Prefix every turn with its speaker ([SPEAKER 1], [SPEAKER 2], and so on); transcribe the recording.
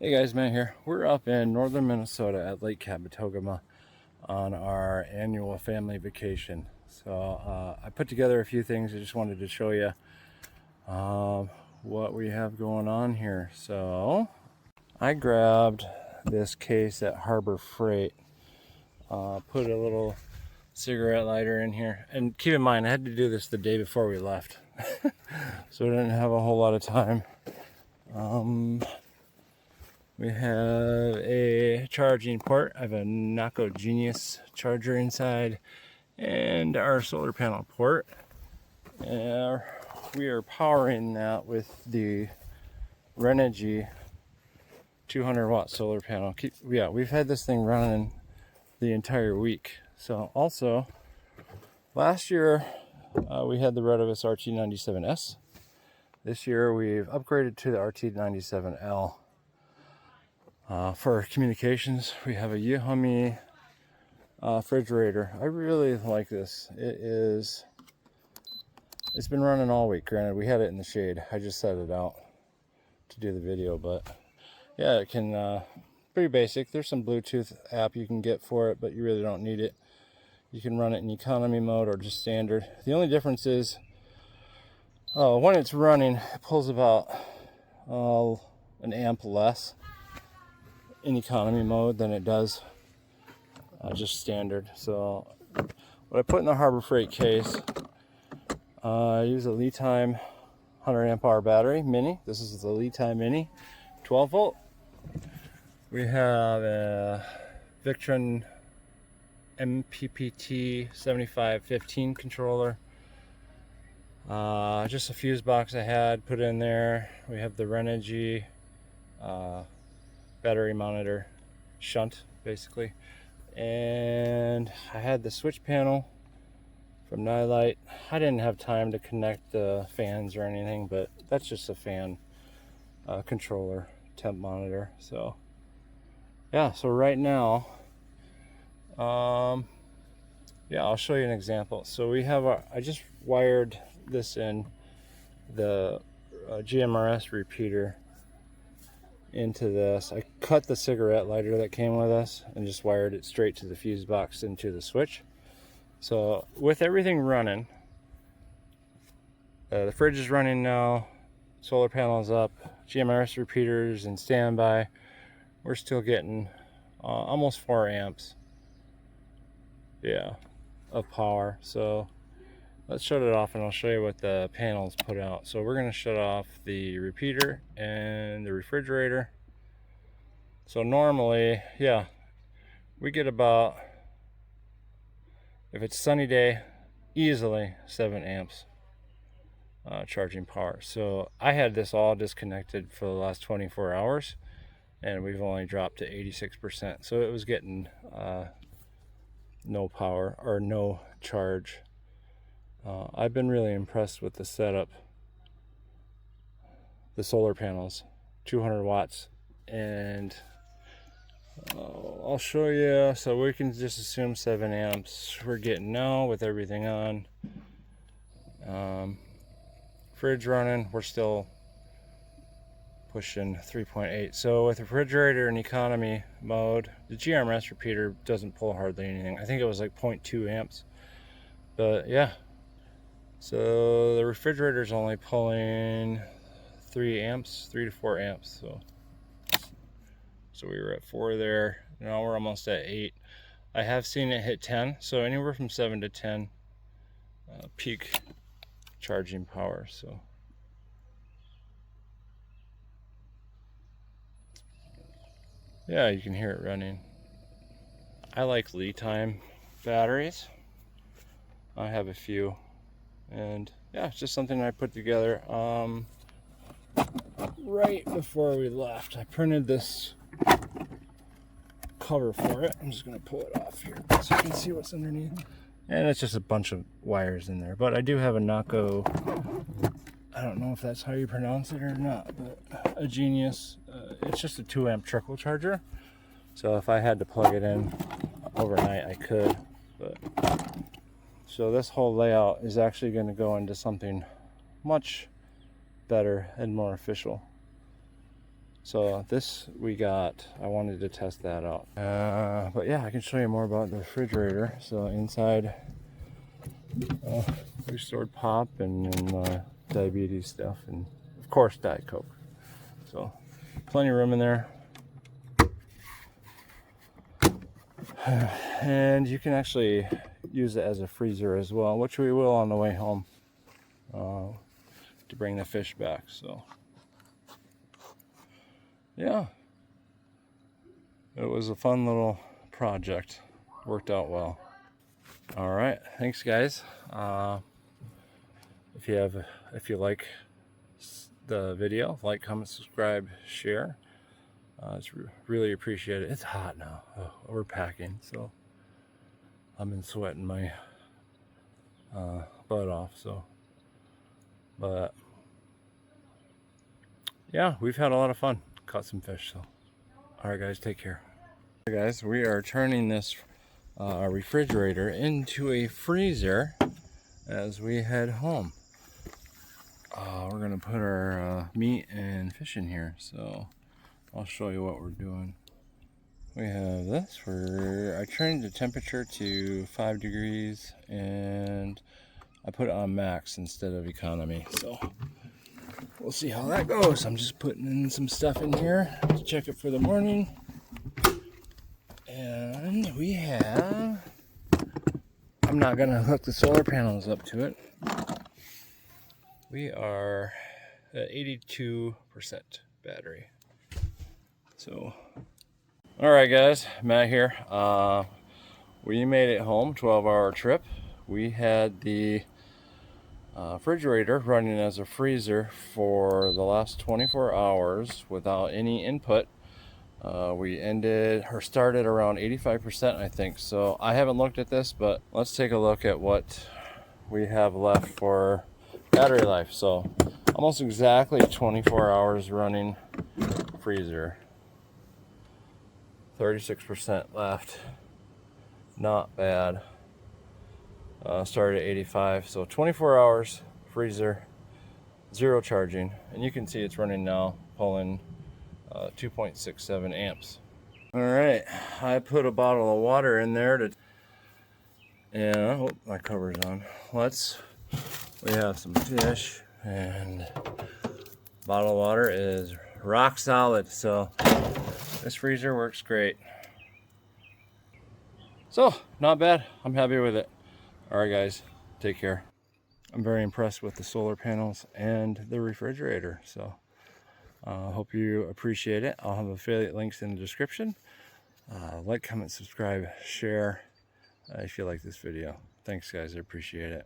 [SPEAKER 1] Hey guys, Matt here. We're up in northern Minnesota at Lake Kabetogama on our annual family vacation. So I put together a few things. I just wanted to show you what we have going on here. So I grabbed this case at Harbor Freight, put a little cigarette lighter in here, and keep in mind I had to do this the day before we left, so I didn't have a whole lot of time. We have a charging port. I have a Naco Genius charger inside and our solar panel port. And we are powering that with the Renogy 200 watt solar panel. We've had this thing running the entire week. So also, last year we had the Renovus RT97S. This year we've upgraded to the RT97L. For communications, we have a Euhomy refrigerator. I really like this. It's been running all week. Granted, we had it in the shade. I just set it out to do the video, but yeah, it can, pretty basic. There's some Bluetooth app you can get for it, but you really don't need it. You can run it in economy mode or just standard. The only difference is when it's running, it pulls about an amp less in economy mode than it does just standard. So what I put in the Harbor Freight case, I use a Litime 100 amp hour battery mini. This is the Litime mini 12 volt. We have a Victron MPPT 7515 controller, just a fuse box I had put in there. We have the Renogy battery monitor shunt, basically, and I had the switch panel from Nylite. I didn't have time to connect the fans or anything, but that's just a fan controller temp monitor. So yeah, so right now yeah, I'll show you an example. So we have I just wired this in the GMRS repeater into this. I cut the cigarette lighter that came with us and just wired it straight to the fuse box into the switch. So with everything running, the fridge is running now, solar panels up, GMRS repeaters in standby. We're still getting almost 4 amps, yeah, of power. So let's shut it off and I'll show you what the panels put out. So we're going to shut off the repeater and the refrigerator. So normally, yeah, we get about, if it's sunny day, easily 7 amps charging power. So I had this all disconnected for the last 24 hours and we've only dropped to 86%. So it was getting no power or no charge. I've been really impressed with the setup. The solar panels, 200 watts, and I'll show you. So we can just assume 7 amps we're getting now with everything on. Fridge running, we're still pushing 3.8. So with refrigerator and economy mode, the GMRS repeater doesn't pull hardly anything. I think it was like 0.2 amps, but yeah. So the refrigerator is only pulling 3 to 4 amps. So we were at 4 there. Now we're almost at 8. I have seen it hit 10, so anywhere from 7 to 10 peak charging power. So yeah, you can hear it running. I like Litime batteries. I have a few, and yeah, it's just something I put together right before we left. I printed this cover for it. I'm just going to pull it off here so you can see what's underneath. And it's just a bunch of wires in there. But I do have a Naco, I don't know if that's how you pronounce it or not, but a Genius. It's just a 2 amp trickle charger. So if I had to plug it in overnight, I could. But so this whole layout is actually going to go into something much better and more official. So this we got, I wanted to test that out. But yeah, I can show you more about the refrigerator. So inside, we stored pop and diabetes stuff, and of course Diet Coke. So plenty of room in there. And you can actually use it as a freezer as well, which we will on the way home to bring the fish back. So yeah, it was a fun little project. Worked out well. All right, thanks guys. If you like the video, like, comment, subscribe, share. It's really appreciated. It's hot now. Oh, we're packing, so I've been sweating my butt off. So, but yeah, we've had a lot of fun. Caught some fish. So, all right, guys, take care. All right, guys, we are turning this refrigerator into a freezer as we head home. We're gonna put our meat and fish in here. So I'll show you what we're doing. We have this. I turned the temperature to 5 degrees and I put it on max instead of economy. So we'll see how that goes. I'm just putting in some stuff in here to check it for the morning. And we have, I'm not gonna hook the solar panels up to it. We are at 82% battery. So, all right guys, Matt here. We made it home, 12-hour trip. We had the refrigerator running as a freezer for the last 24 hours without any input. We started around 85%, I think. So I haven't looked at this, but let's take a look at what we have left for battery life. So almost exactly 24 hours running freezer. 36% left. Not bad. Started at 85, so 24 hours freezer, zero charging, and you can see it's running now, pulling 2.67 amps. All right, I put a bottle of water in there and my cover's on. We have some fish, and bottle of water is rock solid, so this freezer works great. So, not bad. I'm happy with it. All right, guys, take care. I'm very impressed with the solar panels and the refrigerator. So, hope you appreciate it. I'll have affiliate links in the description. Like, comment, subscribe, share if you like this video. Thanks, guys. I appreciate it.